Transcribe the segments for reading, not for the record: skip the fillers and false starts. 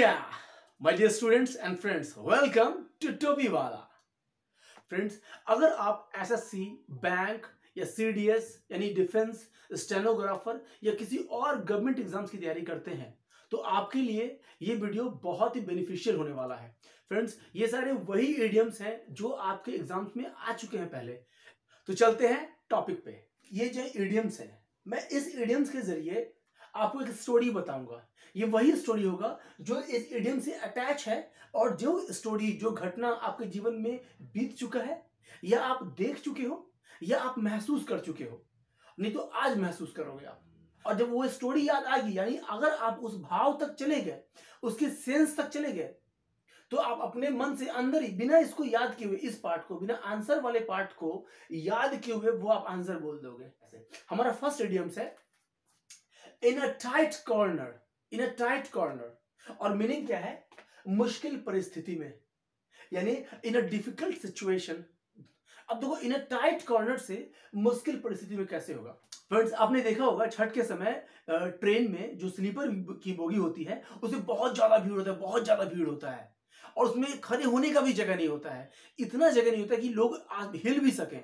Yeah, my dear students and friends, welcome to टोपी वाला। Friends, अगर आप एसएससी, बैंक या सीडीएस यानी डिफेंस, स्टेनोग्राफर या किसी और गवर्नमेंट एग्जाम्स की तैयारी करते हैं तो आपके लिए ये वीडियो बहुत ही बेनिफिशियल होने वाला है। फ्रेंड्स, ये सारे वही इडियम्स हैं जो आपके एग्जाम्स में आ चुके हैं पहले। तो चलते हैं टॉपिक पे। ये जो इडियम्स हैं, मैं इस इडियम्स के जरिए आपको एक स्टोरी बताऊंगा। ये वही स्टोरी होगा जो इस इडियम से अटैच है और जो स्टोरी, जो घटना आपके जीवन में बीत चुका है या आप देख चुके हो या आप महसूस कर चुके हो, नहीं तो आज महसूस करोगे आप। और जब वो स्टोरी याद आएगी, यानी अगर आप उस भाव तक चले गए, उसके सेंस तक चले गए, तो आप अपने मन से अंदर ही बिना इसको याद किए हुए, इस पार्ट को, बिना आंसर वाले पार्ट को याद किए हुए वो आप आंसर बोल दोगे। हमारा फर्स्ट इडियम्स है in a tight corner. In a tight corner और मीनिंग क्या है? मुश्किल परिस्थिति में, यानी इन अ डिफिकल्ट सिचुएशन। अब देखो, इन अ टाइट कॉर्नर से मुश्किल परिस्थिति में कैसे होगा? फ्रेंड्स, आपने देखा होगा छठ के समय ट्रेन में जो स्लीपर की बोगी होती है उसमें बहुत ज्यादा भीड़ होता है, बहुत ज्यादा भीड़ होता है और उसमें खड़े होने का भी जगह नहीं होता है। इतना जगह नहीं होता कि लोग हिल भी सकें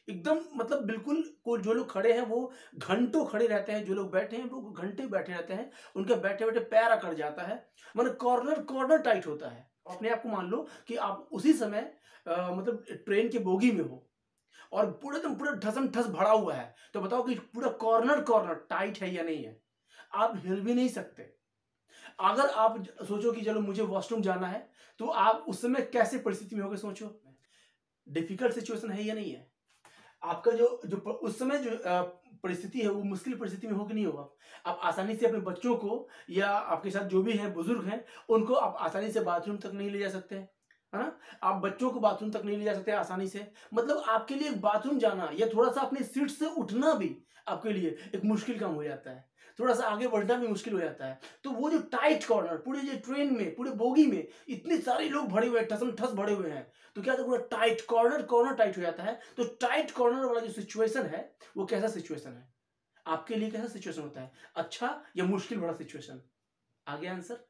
एकदम, मतलब बिल्कुल। को जो लोग खड़े हैं वो घंटों खड़े रहते हैं, जो लोग बैठे हैं वो घंटे बैठे रहते हैं, उनके बैठे बैठे पैर अकड़ जाता है। मतलब कॉर्नर कॉर्नर टाइट होता है। अपने आप को मान लो कि आप उसी समय मतलब ट्रेन के बोगी में हो और पूरे एकदम पूरा ठसम ठस भरा हुआ है, तो बताओ कि पूरा कॉर्नर कॉर्नर टाइट है या नहीं है? आप हिल भी नहीं सकते। अगर आप सोचो कि चलो मुझे वॉशरूम जाना है, तो आप उस समय कैसे परिस्थिति में होगे? सोचो, डिफिकल्ट सिचुएशन है या नहीं है? आपका जो जो उस समय जो परिस्थिति है वो मुश्किल परिस्थिति में हो कि नहीं होगा? आप आसानी से अपने बच्चों को या आपके साथ जो भी हैं बुजुर्ग हैं उनको आप आसानी से बाथरूम तक नहीं ले जा सकते हैं, है ना? आप बच्चों को बाथरूम तक नहीं ले जा सकते आसानी से। मतलब आपके लिए बाथरूम जाना या थोड़ा सा अपनी सीट से उठना भी आपके लिए एक मुश्किल काम हो जाता है, थोड़ा सा आगे बढ़ना भी मुश्किल हो जाता है। तो वो जो टाइट कॉर्नर, पूरे जो ट्रेन में, पूरे बोगी में इतने सारे लोग भरे हुए हैं, ठसम ठस भरे हुए हैं, तो क्या था, पूरा टाइट कॉर्नर कॉर्नर टाइट हो जाता है। तो टाइट कॉर्नर वाला जो सिचुएशन है वो कैसा सिचुएशन है आपके लिए? कैसा सिचुएशन होता है? अच्छा या मुश्किल वाला सिचुएशन? आगे आंसर।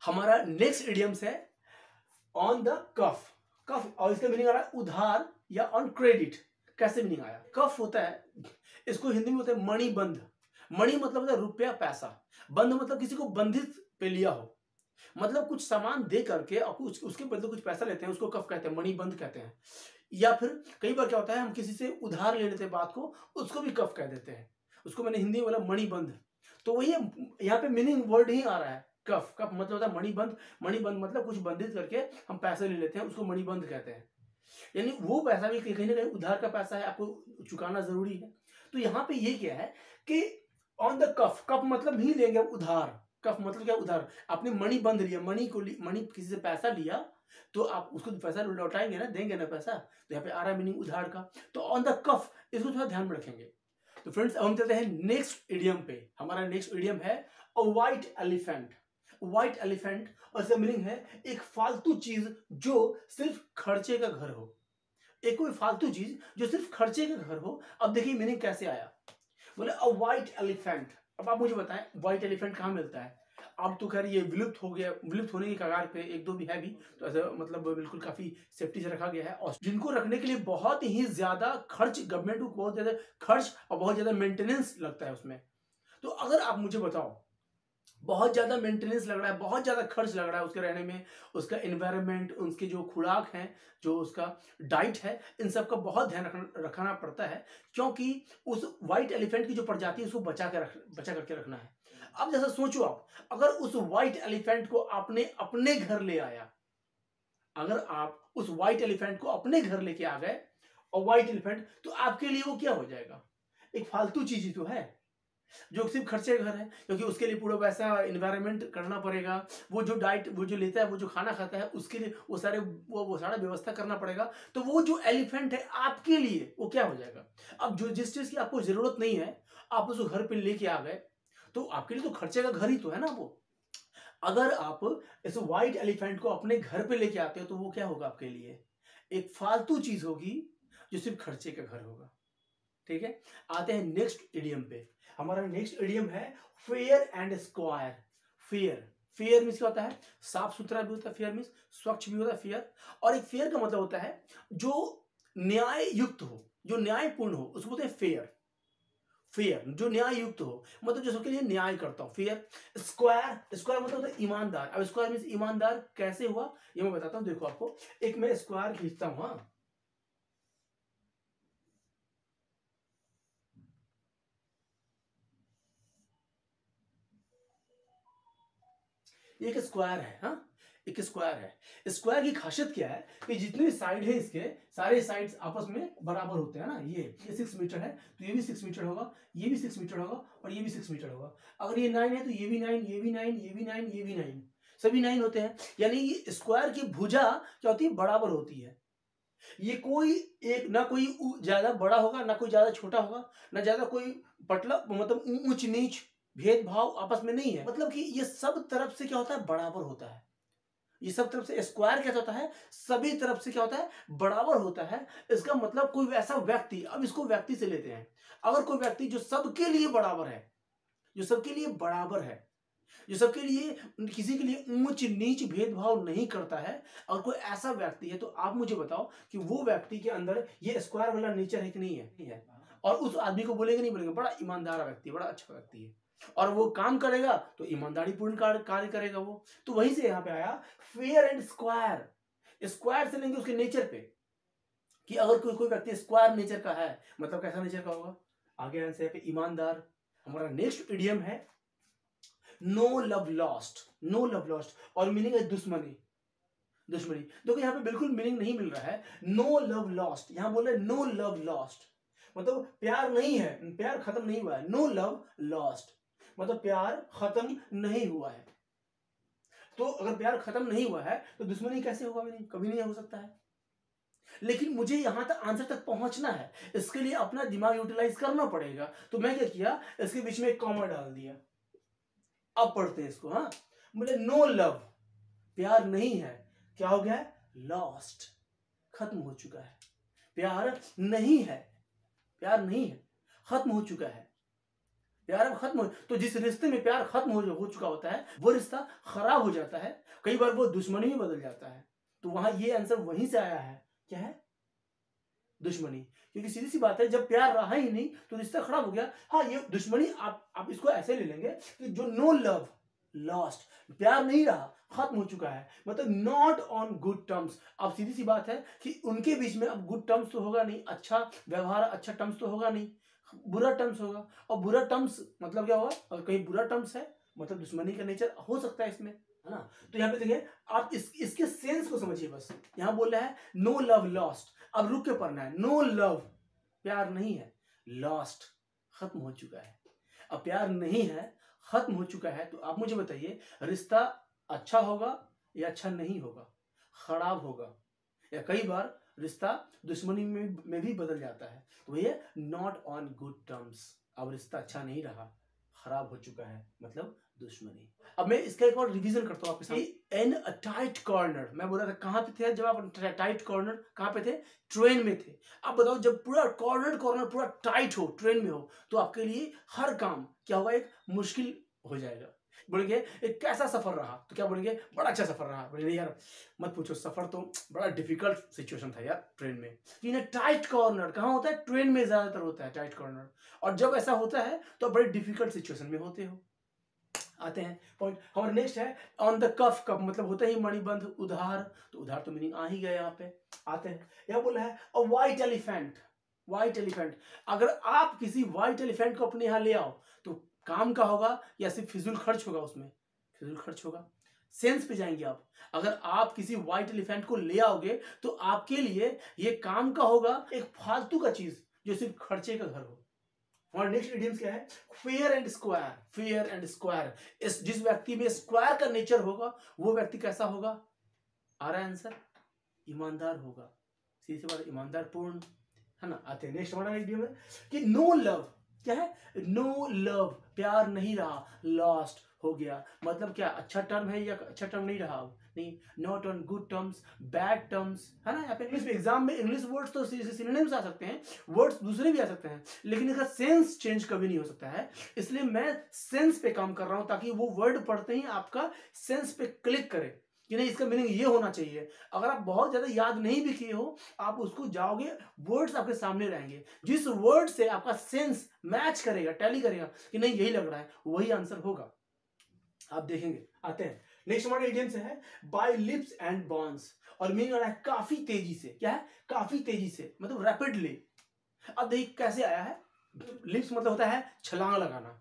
हमारा नेक्स्ट इडियम्स है ऑन द कफ। कफ, और इसका मीनिंग आ रहा है उधार या ऑन क्रेडिट। कैसे मीनिंग आया? कफ होता है, इसको हिंदी में होता है मणिबंध। मणि मतलब होता है रुपया पैसा, बंध मतलब किसी को बंधित पे लिया हो, मतलब कुछ सामान दे करके और कुछ उसके बदले कुछ पैसा लेते हैं, उसको कफ कहते हैं, मणिबंध कहते हैं। या फिर कई बार क्या होता है, हम किसी से उधार ले लेते हैं बात को, उसको भी कफ कह देते हैं। उसको मैंने हिंदी में बोला मणिबंध। तो वही यहाँ पे मीनिंग वर्ड ही आ रहा है। कफ, कफ मतलब होता है मणिबंध। मणिबंध मतलब कुछ बंधित करके हम पैसे ले लेते हैं, उसको मणिबंध कहते हैं। यानी वो पैसा भी कहीं ना कहीं उधार का पैसा है, आपको चुकाना जरूरी है। तो यहाँ पे ये क्या है कि ऑन द कफ, कफ मतलब ही लेंगे उधार। कफ मतलब क्या? उधार। आपने मणि बंध लिया, मणि को मणि किसी से पैसा लिया, तो आप उसको पैसा लौटाएंगे ना, देंगे ना पैसा। तो यहाँ पे आ रहा है मीनिंग उधार का। तो ऑन द कफ, इसको थोड़ा ध्यान में रखेंगे। तो फ्रेंड्स, अब हम चलते हैं नेक्स्ट इडियम पे। हमारा नेक्स्ट इडियम है अ व्हाइट एलिफेंट। व्हाइट एलिफेंट और इसका मीनिंग है एक फालतू चीज जो सिर्फ खर्चे का घर हो। एक कोई फालतू चीज जो सिर्फ खर्चे का घर हो। अब देखिए मीनिंग कैसे आया। बोले अ व्हाइट एलिफेंट। अब आप मुझे बताएं व्हाइट एलिफेंट कहाँ मिलता है? अब तो खैर ये विलुप्त हो गया, विलुप्त होने की कगार पे, एक दो भी है भी, तो ऐसा मतलब बिल्कुल काफी सेफ्टी से रखा गया है, और जिनको रखने के लिए बहुत ही ज्यादा खर्च, गवर्नमेंट को बहुत ज्यादा खर्च और बहुत ज्यादा मेंटेनेंस लगता है उसमें। तो अगर आप मुझे बताओ, बहुत ज्यादा मेंटेनेंस लग रहा है, बहुत ज्यादा खर्च लग रहा है उसके रहने में, उसका एनवायरनमेंट, उसके जो खुराक है, जो उसका डाइट है, इन सब का बहुत ध्यान रखना पड़ता है, क्योंकि उस व्हाइट एलिफेंट की जो प्रजाति है उसको बचा करके रखना है। अब जैसा सोचो आप, अगर उस व्हाइट एलिफेंट को आपने अपने घर ले आया, अगर आप उस व्हाइट एलिफेंट को अपने घर लेके आ गए, और व्हाइट एलिफेंट, तो आपके लिए वो क्या हो जाएगा? एक फालतू चीज ही तो है जो सिर्फ खर्चे का घर है, क्योंकि उसके लिए पूरा वैसा एनवायरनमेंट करना पड़ेगा। वो जो डाइट, वो जो लेता है, वो जो खाना खाता है, उसके लिए वो सारा व्यवस्था करना पड़ेगा। तो वो जो एलिफेंट है आपके लिए वो क्या हो जाएगा? अब जो जिस चीज की आपको जरूरत नहीं है, आप उसको घर पे लेके आ गए, तो आपके लिए तो खर्चे का घर ही तो है ना वो। अगर आप इस व्हाइट एलिफेंट को अपने घर पे लेके आते हो, तो वो क्या होगा आपके लिए? एक फालतू चीज होगी जो सिर्फ खर्चे का घर होगा। ठीक है, आते हैं नेक्स्ट इडियम पे। हमारा नेक्स्ट इडियम है fair and square. Fair, fair means क्या होता है, साफ सुथरा भी होता है, फेयर मीन्स स्वच्छ भी होता है फेयर। और एक फेयर का मतलब होता है जो न्याय युक्त हो, जो न्यायपूर्ण हो, उसको बोलते हैं फेयर। फेयर जो न्याय युक्त हो, मतलब जो सबके लिए न्याय करता हो, फेयर। स्क्वायर, स्क्वायर मतलब होता है ईमानदार। अब स्क्वायर मीन्स ईमानदार कैसे हुआ ये मैं बताता हूं। देखो आपको, एक मैं स्क्वायर खींचता हूं। हाँ, एक स्क्वायर है। हाँ, एक स्क्वायर है। स्क्वायर की खासियत क्या है कि जितने भी साइड है इसके, सारे साइड्स आपस में बराबर होते हैं ना। ये 6 मीटर है तो ये भी 6 मीटर होगा, ये भी 6 मीटर होगा और ये भी 6 मीटर होगा। अगर ये 9 है तो ये भी 9, ये भी 9, ये भी 9, ये भी 9, सभी 9 होते हैं। यानी ये स्क्वायर की भुजा क्या होती है, बराबर होती है। ये कोई एक ना कोई ज्यादा बड़ा होगा, ना कोई ज्यादा छोटा होगा, ना ज्यादा कोई पतला, मतलब ऊंच नीच भेदभाव आपस में नहीं है। मतलब कि ये सब तरफ से क्या होता है, बराबर होता है। ये सब तरफ से स्क्वायर क्या होता है, सभी तरफ से क्या होता है, बराबर होता है। इसका मतलब कोई ऐसा व्यक्ति, अब इसको व्यक्ति से लेते हैं, अगर कोई व्यक्ति जो सबके लिए बराबर है, जो सबके लिए बराबर है, जो सबके लिए, किसी के लिए ऊंच नीच भेदभाव नहीं करता है, और कोई ऐसा व्यक्ति है, तो आप मुझे बताओ कि वो व्यक्ति के अंदर ये स्क्वायर वाला नेचर है कि नहीं है? नहीं है। और उस आदमी को बोलेंगे, नहीं बोलेंगे, बड़ा ईमानदार व्यक्ति, बड़ा अच्छा व्यक्ति है, और वो काम करेगा तो ईमानदारी पूर्ण कार्य करेगा वो। तो वहीं से यहां पे आया फेयर एंड स्क्वायर। स्क्वायर से लेंगे उसके नेचर पे, कि अगर कोई कोई व्यक्ति स्क्वायर नेचर का है, मतलब कैसा नेचर का होगा, आगे आंसर है पे ईमानदार। हमारा नेक्स्ट इडियम है no love lost. No love lost और मीनिंग है दुश्मनी। दुश्मनी देखो यहाँ पे बिल्कुल मीनिंग नहीं मिल रहा है। नो लव लॉस्ट, यहां बोल रहे नो लव लॉस्ट, मतलब प्यार नहीं है, प्यार खत्म नहीं हुआ है। नो लव लॉस्ट मतलब प्यार खत्म नहीं हुआ है। तो अगर प्यार खत्म नहीं हुआ है तो दुश्मनी कैसे होगा? नहीं, कभी नहीं हो सकता है। लेकिन मुझे यहां तक आंसर तक पहुंचना है, इसके लिए अपना दिमाग यूटिलाइज करना पड़ेगा। तो मैं क्या किया, इसके बीच में एक कॉमा डाल दिया। अब पढ़ते हैं इसको। हाँ, बोले नो लव, प्यार नहीं है, क्या हो गया, लॉस्ट, खत्म हो चुका है। प्यार नहीं है, प्यार नहीं है, खत्म हो चुका है। प्यार अब खत्म हो, तो जिस रिश्ते में प्यार खत्म हो चुका होता है, वो रिश्ता खराब हो जाता है, कई बार वो दुश्मनी में बदल जाता है। तो वहां ये आंसर वहीं से आया है, क्या है, दुश्मनी। क्योंकि सीधी सी बात है, जब प्यार रहा ही नहीं तो रिश्ता खराब हो गया। हाँ, ये दुश्मनी आप इसको ऐसे ले लेंगे कि जो नो लव लॉस्ट, प्यार नहीं रहा, खत्म हो चुका है, मतलब नॉट ऑन गुड टर्म्स। अब सीधी सी बात है कि उनके बीच में अब गुड टर्म्स तो होगा नहीं, अच्छा व्यवहार, अच्छा टर्म्स तो होगा नहीं, बुरा टर्म्स होगा। और बुरा टर्म्स मतलब क्या होगा, अगर कहीं बुरा टर्म्स है मतलब दुश्मनी का नेचर हो सकता है इसमें, है ना। तो यहाँ पे देखिए आप इसके सेंस को समझिए बस। यहाँ बोल रहा है नो लव लॉस्ट, अब रुक के पढ़ना है। नो लव प्यार नहीं है, लॉस्ट खत्म हो चुका है। अब प्यार नहीं है, खत्म हो चुका है, तो आप मुझे बताइए रिश्ता अच्छा होगा या अच्छा नहीं होगा, खराब होगा, या कई बार रिश्ता दुश्मनी में भी बदल जाता है। तो ये नॉट ऑन गुड टर्म्स, अब रिश्ता अच्छा नहीं रहा, खराब हो चुका है, मतलब दुश्मनी। अब मैं इसका एक और रिवीजन करता हूँ आपके साथ। इन अ टाइट कॉर्नर, मैं बोला था कहां पे थे जब आप टाइट कॉर्नर, कहां पे थे, ट्रेन में थे। अब बताओ जब पूरा कॉर्नर कॉर्नर पूरा टाइट हो, ट्रेन में हो, तो आपके लिए हर काम क्या होगा, एक मुश्किल हो जाएगा। बोलेंगे एक कैसा सफर रहा, तो क्या बोलेंगे, बड़ा अच्छा सफर रहा। बोलेंगे यार मत पूछो, सफर तो बड़ा डिफिकल्ट सिचुएशन था यार ट्रेन में। तो टाइट कॉर्नर कहाँ होता है, ट्रेन में ज्यादातर होता है टाइट कॉर्नर। और जब ऐसा होता है तो बड़े डिफिकल्ट सिचुएशन में होते हो। आते हैं पॉइंट, हमारा नेक्स्ट है ऑन द कफ। कफ मतलब होता ही मणिबंध, उधार, तो उधार तो मीनिंग आ ही गया यहाँ पे। आते हैं, यहाँ बोला है अ व्हाइट एलिफेंट। व्हाइट एलिफेंट, अगर आप किसी व्हाइट एलिफेंट को अपने यहाँ ले आओ तो काम का होगा या सिर्फ फिजूल खर्च होगा, उसमें फिजूल खर्च होगा। सेंस पे जाएंगे आप, अगर आप किसी व्हाइट एलिफेंट को ले आओगे तो आपके लिए ये काम का होगा, एक फालतू का चीज जो सिर्फ खर्चे का घर हो। हमारा नेक्स्ट इडियम्स क्या है, fair and square. Fair and square, इस जिस व्यक्ति में स्क्वायर का नेचर होगा वो व्यक्ति कैसा होगा, आ रहा है आंसर, ईमानदार होगा। सीधी सी बात, ईमानदार पूर्ण, है ना। आते हैं नेक्स्ट हमारा इडियम है कि नो लव, क्या है, नो लव प्यार नहीं रहा, लॉस्ट हो गया, मतलब क्या अच्छा टर्म है या अच्छा टर्म नहीं रहा, नहीं, not on good terms, bad terms, है ना। यहाँ पे इंग्लिश में एग्जाम में इंग्लिश वर्ड्स तो सिनोनिम्स आ सकते हैं, वर्ड्स दूसरे भी आ सकते हैं, लेकिन इसका सेंस चेंज कभी नहीं हो सकता है। इसलिए मैं सेंस पे काम कर रहा हूं ताकि वो वर्ड पढ़ते ही आपका सेंस पे क्लिक करे कि नहीं, इसका मीनिंग ये होना चाहिए। अगर आप बहुत ज्यादा याद नहीं भी किए हो, आप उसको जाओगे, वर्ड्स आपके सामने रहेंगे, जिस वर्ड से आपका सेंस मैच करेगा, टैली करेगा कि नहीं यही लग रहा है, वही आंसर होगा। आप देखेंगे। आते हैं नेक्स्ट हमारे इडियम से है बाय लिप्स एंड बॉन्स, और मीनिंग आ रहा है काफी तेजी से। क्या है? काफी तेजी से, मतलब रैपिडली। अब देखिए कैसे आया है। लिप्स मतलब होता है छलांग लगाना,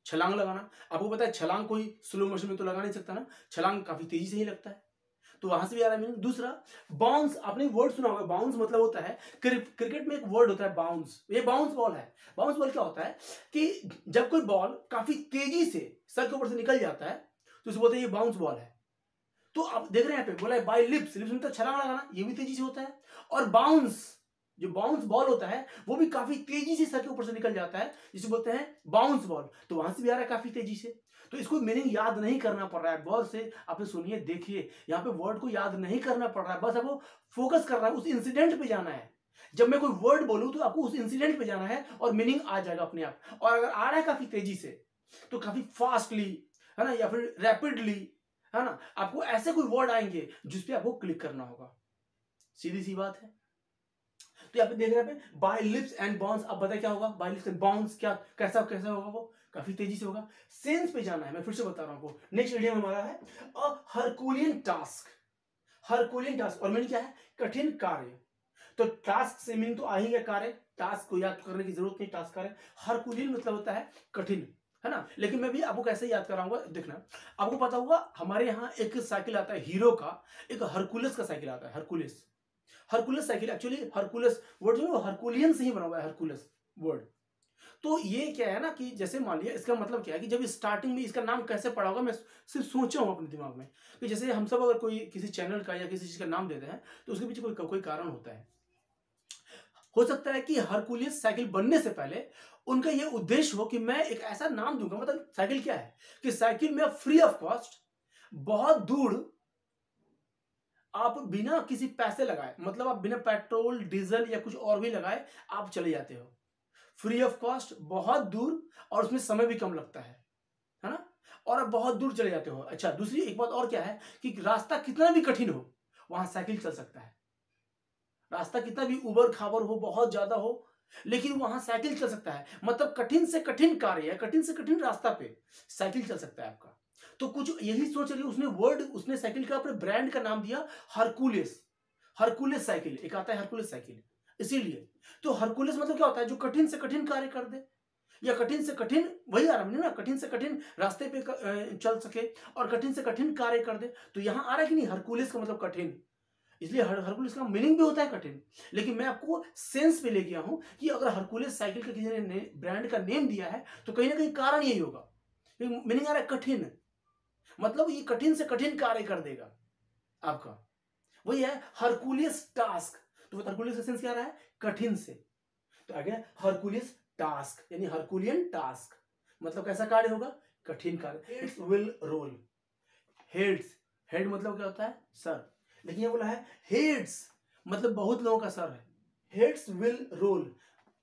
छलांग लगाना। आपको पता है छलांग कोई स्लो मोशन में तो लगा नहीं सकता ना, छलांग काफी तेजी से ही लगता है, तो वहां से भी आ रहा है मीनिंग। दूसरा बाउंस, आपने वर्ड सुना होगा, बाउंस मतलब होता है क्रिकेट में एक वर्ड होता है बाउंस, ये बाउंस बॉल है। बाउंस बॉल क्या होता है कि जब कोई बॉल काफी तेजी से सर के ऊपर से निकल जाता है तो उसे बोलते हैं ये बाउंस बॉल है। तो आप देख रहे हैं यहाँ पे बोला है बाय लिप्स, लिप्स मतलब छलांग लगाना, ये भी तेजी से होता है। और बाउंस, जो बाउंस बॉल होता है वो भी काफी तेजी से सर के ऊपर से निकल जाता है, जिसे बोलते हैं बाउंस बॉल, तो वहां से भी आ रहा है काफी तेजी से। तो इसको मीनिंग याद नहीं करना पड़ रहा है, बहुत से आपने सुनिए देखिए, यहाँ पे वर्ड को याद नहीं करना पड़ रहा है, बस आपको फोकस करना है, उस इंसिडेंट पे जाना है। जब मैं कोई वर्ड बोलूं तो आपको उस इंसिडेंट पे जाना है और मीनिंग आ जाएगा अपने आप। और अगर आ रहा है काफी तेजी से तो काफी फास्टली, है ना, या फिर रैपिडली, है ना, आपको ऐसे कोई वर्ड आएंगे जिसपे आपको क्लिक करना होगा। सीधी सी बात है। तो यहाँ पे देख रहे हैं बाय लिप्स एंड बाउंस, अब बताए क्या होगा बाय लिप्स एंड बाउंस, क्या कैसा कैसा होगा, वो काफी तेजी से होगा। सेंस पे जाना है, मैं फिर से बता रहा हूं आपको। नेक्स्ट इडियम हमारा है अ हरकुलियन टास्क। हरकुलियन टास्क और मीनिंग क्या है? कठिन कार्य। तो टास्क से मीनिंग तो आ ही गया कार्य, टास्क को याद करने की जरूरत नहीं, टास्क कार्य। हरकुलियन मतलब होता है कठिन, है ना। लेकिन मैं भी आपको कैसे याद कराऊंगा, देखना। आपको पता होगा हमारे यहाँ एक साइकिल आता है हीरो का, एक हरकुलस का साइकिल आता है, Hercules. Hercules cycle actually Hercules word जो है वो हरकुलियन से ही बना हुआ है, हरकुलस वर्ड। तो ये क्या है ना कि जैसे मान लिया, इसका मतलब क्या है कि जब स्टार्टिंग में इसका नाम कैसे पड़ा होगा, मैं सिर्फ सोचा हूं अपने दिमाग में कि जैसे हम सब अगर कोई किसी चैनल का या किसी चीज का नाम देते हैं तो उसके पीछे कोई कारण होता है। हो सकता है कि हरकुलियस साइकिल बनने से पहले उनका ये उद्देश्य हो कि मैं एक ऐसा नाम दूंगा, मतलब साइकिल क्या है कि साइकिल में फ्री ऑफ कॉस्ट बहुत दूर आप बिना किसी पैसे लगाए, मतलब आप बिना पेट्रोल डीजल या कुछ और भी लगाए आप चले जाते हो, फ्री ऑफ कॉस्ट, बहुत दूर, और उसमें समय भी कम लगता है ना, और आप बहुत दूर चले जाते हो। अच्छा, दूसरी एक बात और क्या है कि रास्ता कितना भी कठिन हो वहां साइकिल चल सकता है। रास्ता कितना भी उबड़ खाबड़ हो, बहुत ज्यादा हो, लेकिन वहां साइकिल चल सकता है। मतलब कठिन से कठिन कार्य है, कठिन से कठिन रास्ता पे साइकिल चल सकता है आपका। तो कुछ यही सोच रही उसने वर्ड, उसने साइकिल का अपने ब्रांड का नाम दिया हरकुलिस। हरकुलिस साइकिल एक आता है, हरकुलिस साइकिल, इसीलिए। तो हरकुलिस मतलब क्या होता है? जो कठिन से कठिन कार्य कर दे, या कठिन से कठिन, वही आ रहा है ना, कठिन से कठिन रास्ते पे चल सके और कठिन से कठिन कार्य कर दे। तो यहां आ रहा है कि नहीं, हरकुलिस का मतलब कठिन, इसलिए हरकुलिस का मीनिंग भी होता है कठिन। लेकिन मैं आपको सेंस पे ले गया हूं कि अगर हरकुलिस साइकिल का किसी ने ब्रांड का नेम दिया है तो कहीं ना कहीं कारण यही होगा। मीनिंग आ रहा है कठिन, मतलब ये कठिन से कठिन कार्य कर देगा आपका, वही है हरकुलियस टास्क। तो हरकुलियस का सेंस क्या रहा है? कठिन से। तो आगे हरकुलियस टास्क यानी हरकुलियन टास्क, मतलब कैसा कार्य होगा? कठिन कार्य। It's will roll. Heads, head मतलब क्या होता है? सर, लेकिन ये बोला है हेड्स मतलब बहुत लोगों का सर है। हेड्स विल रोल,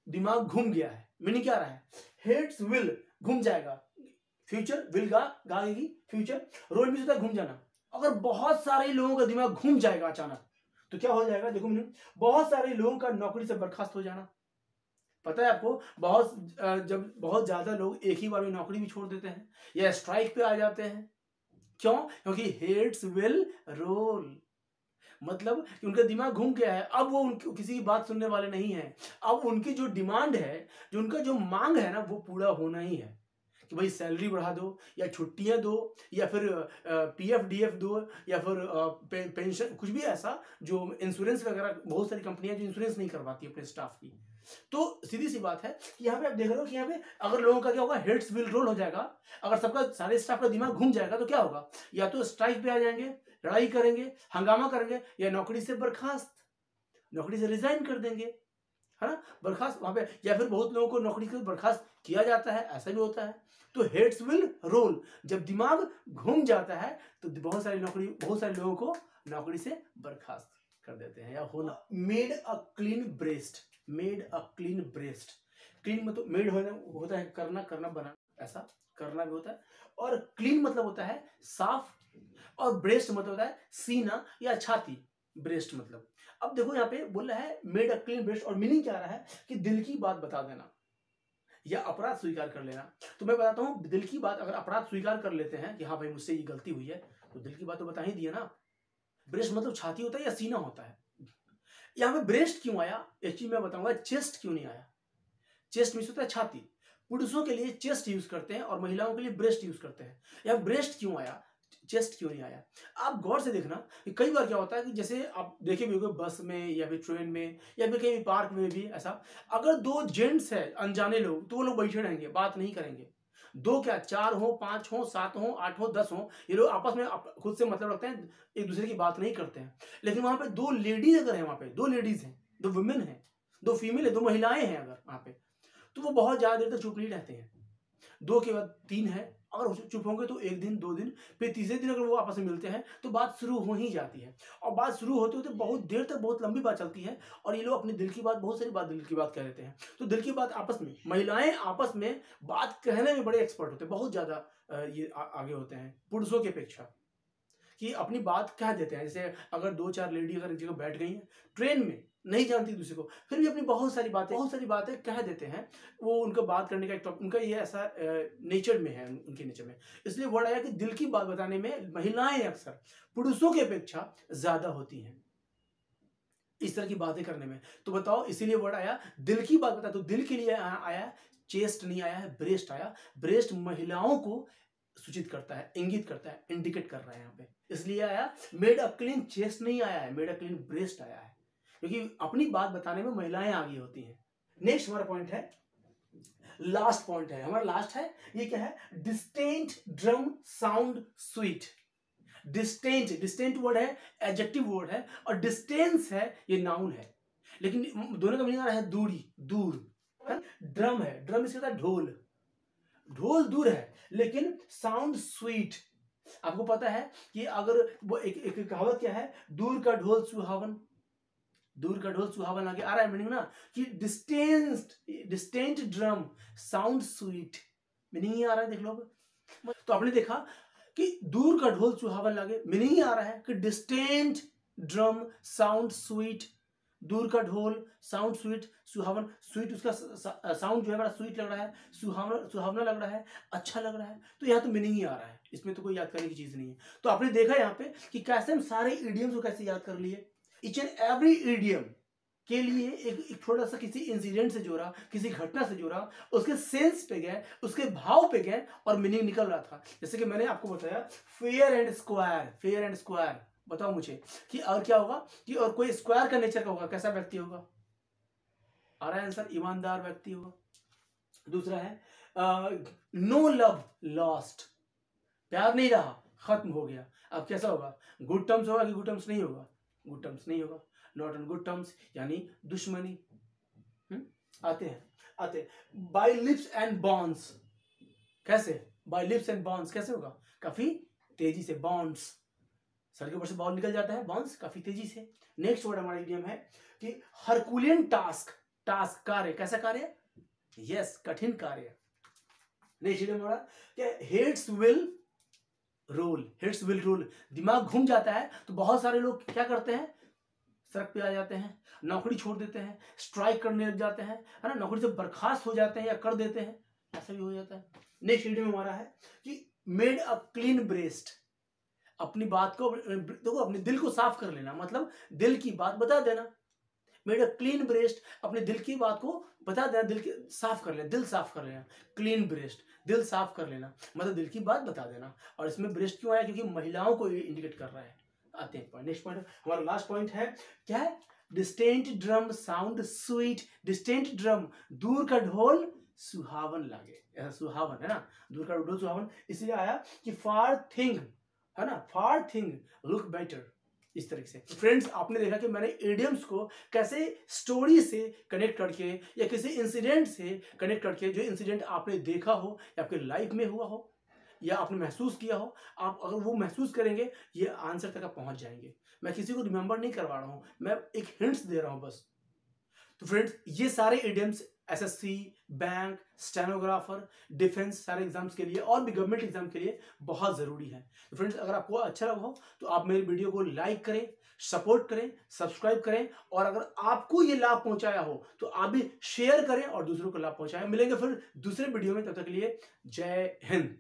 दिमाग घूम गया है, मीनिंग क्या रहा है? हेड्स विल घूम जाएगा, फ्यूचर विल गाएगी, फ्यूचर रोल भी होता है घूम जाना। अगर बहुत सारे लोगों का दिमाग घूम जाएगा अचानक तो क्या हो जाएगा? देखो मीनिंग, बहुत सारे लोगों का नौकरी से बर्खास्त हो जाना। पता है आपको, जब बहुत ज्यादा लोग एक ही बार में नौकरी भी छोड़ देते हैं या स्ट्राइक पे आ जाते हैं, क्यों? क्योंकि हेड्स विल रोल, मतलब कि उनका दिमाग घूम गया है, अब वो उनकी किसी की बात सुनने वाले नहीं है। अब उनकी जो डिमांड है, जो उनका जो मांग है ना, वो पूरा होना ही है कि भाई सैलरी बढ़ा दो, या छुट्टियां दो, या फिर पीएफ डीएफ दो, या फिर पेंशन, कुछ भी ऐसा, जो इंश्योरेंस वगैरह, बहुत सारी कंपनियां जो इंश्योरेंस नहीं करवाती अपने स्टाफ की। तो सीधी सी बात है कि यहाँ पे आप देख रहे हो कि यहाँ पे अगर लोगों का क्या होगा? हेड्स विल रोल हो जाएगा। अगर सबका, सारे स्टाफ का दिमाग घूम जाएगा तो क्या होगा? या तो स्ट्राइक पे आ जाएंगे, लड़ाई करेंगे, हंगामा करेंगे, या नौकरी से बर्खास्त, नौकरी से रिजाइन कर देंगे। है ना, बर्खास्त वहां पे, या फिर बहुत लोगों को नौकरी से बर्खास्त किया जाता है, ऐसा भी होता है। तो हेड्स विल रोल, जब दिमाग घूम जाता है तो बहुत सारे लोगों को नौकरी से बर्खास्त कर देते हैं या होना। Made a clean breast, made a clean breast, clean मतलब मेड होता है करना, बनाना, ऐसा करना भी होता है। और क्लीन मतलब होता है साफ, और ब्रेस्ट मतलब होता है सीना या छाती, ब्रेस्ट मतलब। अब देखो यहाँ पे बोल रहा है मेड अ क्लीन ब्रेस्ट, और मीनिंग क्या आ रहा है कि दिल की बात बता देना या अपराध स्वीकार कर लेना। तो मैं बताता हूँ, दिल की बात, अगर अपराध स्वीकार कर लेते हैं कि हाँ भाई मुझसे ये गलती हुई है, तो दिल की बात तो बता ही दिया ना। ब्रेस्ट मतलब छाती होता है या सीना होता है। यहाँ पे ब्रेस्ट क्यों आया, एक चीज मैं बताऊंगा, चेस्ट क्यों नहीं आया। चेस्ट मीन्स होता है छाती, पुरुषों के लिए चेस्ट यूज करते हैं और महिलाओं के लिए ब्रेस्ट यूज करते हैं। यहाँ ब्रेस्ट क्यों आया, चेस्ट क्यों नहीं आया। आप गौर से देखना कि कई बार क्या होता है कि जैसे आप देखे भी होंगे बस में या फिर ट्रेन में या फिर कहीं पार्क में भी, ऐसा अगर दो जेंट्स है अनजाने लोग, तो वो लोग बैठे रहेंगे, बात नहीं करेंगे। दो क्या, 4 हो, 5 हो, 7 हो, 8 हो, 10 हो, ये लोग आपस में खुद से मतलब रखते हैं, एक दूसरे की बात नहीं करते हैं। लेकिन वहां पे दो लेडीज अगर है, वहां पे दो लेडीज हैं, दो वुमेन है, दो फीमेल है, दो महिलाएं हैं अगर वहां पे, तो वो बहुत ज्यादा देर तक चुप नहीं रहते हैं। 2 के बाद 3 है, अगर चुप होंगे तो 1 दिन 2 दिन, फिर तीसरे दिन अगर वो आपस में मिलते हैं तो बात शुरू हो ही जाती है। और बात शुरू होते होते बहुत देर तक, बहुत लंबी बात चलती है, और ये लोग अपने दिल की बात, बहुत सारी बात दिल की बात कह देते हैं। तो दिल की बात आपस में, महिलाएं आपस में बात कहने में बड़े एक्सपर्ट होते हैं, बहुत ज्यादा ये आगे होते हैं पुरुषों की अपेक्षा, कि अपनी बात कह देते हैं। जैसे अगर 2-4 लेडी अगर एक जगह बैठ गई हैं ट्रेन में, नहीं जानती दूसरे को, फिर भी अपनी बहुत सारी बातें कह देते हैं। वो उनका बात करने का एक उनका ये ऐसा नेचर में है, उनके नेचर में। इसलिए वर्ड आया कि दिल की बात बताने में महिलाएं अक्सर पुरुषों की अपेक्षा ज्यादा होती हैं इस तरह की बातें करने में। तो बताओ, इसीलिए वर्ड आया दिल की बात बता, तो दिल के लिए आया, चेस्ट नहीं आया है, ब्रेस्ट आया। ब्रेस्ट महिलाओं को सूचित करता है, इंगित करता है, इंडिकेट कर रहा है यहाँ पे, इसलिए आया। मेड अ क्लीन चेस्ट नहीं आया है, मेड अ क्लीन ब्रेस्ट आया है, क्योंकि अपनी बात बताने में महिलाएं आगे होती हैं। नेक्स्ट हमारा पॉइंट है, लास्ट पॉइंट है हमारा, लास्ट है, ये क्या है, distant drum sound sweet. Distant word है, एडजेक्टिव वर्ड है, और डिस्टेंस है, ये नाउन है। लेकिन दोनों का मीनिंग आ रहा है दूरी, दूर है। ड्रम है, ड्रम इसके साथ ढोल, ढोल दूर है, लेकिन साउंड स्वीट। आपको पता है कि अगर वो एक कहावत क्या है, दूर का ढोल सुहावन, दूर का ढोल सुहावन, आगे आ रहा है मीनिंग ना, कि distant drum sound sweet, meaning ही आ रहा है, देख लो। तो आपने देखा कि दूर का ढोल सुहावन लगे, मीनिंग ही आ रहा है कि डिस्टेंट ड्रम साउंड स्वीट, दूर का ढोल साउंड स्वीट, सुहावन, स्वीट उसका साउंड जो है बड़ा स्वीट लग रहा है, सुहावना लग रहा है, अच्छा लग रहा है। तो यहाँ तो मीनिंग ही आ रहा है, इसमें तो कोई याद करने की चीज नहीं है। तो आपने देखा यहाँ पे कि कैसे हम सारे इडियम्स को कैसे याद कर लिए। ईच एंड एवरी इडियम के लिए एक थोड़ा सा किसी इंसिडेंट से जोड़ा, किसी घटना से जोड़ा, उसके सेंस पे गए, उसके भाव पे गए, और मीनिंग निकल रहा था। जैसे कि मैंने आपको बताया fair and square, fair and square, बताओ मुझे कि और क्या होगा, कि और कोई स्क्वायर का नेचर का होगा, कैसा व्यक्ति होगा, आ रहा है आंसर, ईमानदार व्यक्ति होगा। दूसरा है नो लव लॉस्ट, प्यार नहीं रहा, खत्म हो गया। अब कैसा होगा, गुड टर्म्स होगा कि गुड टर्म्स नहीं होगा, गुड टर्म्स नहीं होगा, नॉट ऑन गुड टर्म्स, यानी दुश्मनी। आते बाय लिप्स एंड बॉन्ड्स, कैसे, बाय लिप्स एंड बॉन्ड्स कैसे होगा, काफी तेजी से, बॉन्ड्स, सर के ऊपर से बॉल निकल जाता है, बॉन्ड्स काफी तेजी से। नेक्स्ट वर्ड हमारा इडियम है कि हरकुलियन टास्क, टास्क कार्य, कैसा कार्य, यस कठिन कार्य। नेक्स्ट इडियम हमारा क्या, heads will roll, heads will roll, दिमाग घूम जाता है तो बहुत सारे लोग क्या करते हैं, सड़क पे आ जाते हैं, नौकरी छोड़ देते हैं, स्ट्राइक करने लग जाते हैं, है ना, नौकरी से बर्खास्त हो जाते हैं या कर देते हैं, ऐसा भी हो जाता है। नेक्स्ट इडियम हमारा है कि मेड अ क्लीन ब्रेस्ट, अपनी बात को देखो, अपने दिल को साफ कर लेना, मतलब दिल की बात बता देना। मेड अ क्लीन ब्रेस्ट, अपने दिल की बात को बता देना, दिल के साफ कर लेना, दिल साफ कर लेना, क्लीन ब्रेस्ट, दिल साफ कर लेना, मतलब दिल की बात बता देना। और इसमें ब्रेस्ट क्यों आया, क्योंकि महिलाओं को इंडिकेट कर रहा है। आते हैं पॉइंट, नेक्स्ट पॉइंट, हमारा लास्ट पॉइंट है क्या है, distant drum sound sweet, distant drum, दूर का ढोल सुहावन लगे, ऐसा सुहावन है ना, दूर का ढोल सुहावन, इसलिए आया कि फार थिंग, है ना, फार थिंग लुक बेटर, इस तरीके से फ्रेंड्स आपने देखा कि मैंने इडियम्स को कैसे स्टोरी से कनेक्ट करके या किसी इंसिडेंट से कनेक्ट करके, जो इंसिडेंट आपने देखा हो या आपके लाइफ में हुआ हो या आपने महसूस किया हो, आप अगर वो महसूस करेंगे ये आंसर तक आप पहुंच जाएंगे। मैं किसी को रिमेंबर नहीं करवा रहा हूं, मैं एक हिंट्स दे रहा हूं बस। तो फ्रेंड्स ये सारे idioms SSC, bank, stenographer, defence सारे एग्जाम्स के लिए और भी गवर्नमेंट एग्जाम के लिए बहुत जरूरी है। तो फ्रेंड्स अगर आपको अच्छा लगा हो तो आप मेरे वीडियो को लाइक करें, सपोर्ट करें, सब्सक्राइब करें, और अगर आपको ये लाभ पहुंचाया हो तो आप भी शेयर करें और दूसरों को लाभ पहुंचाएं। मिलेंगे फिर दूसरे वीडियो में, तब तक के लिए जय हिंद।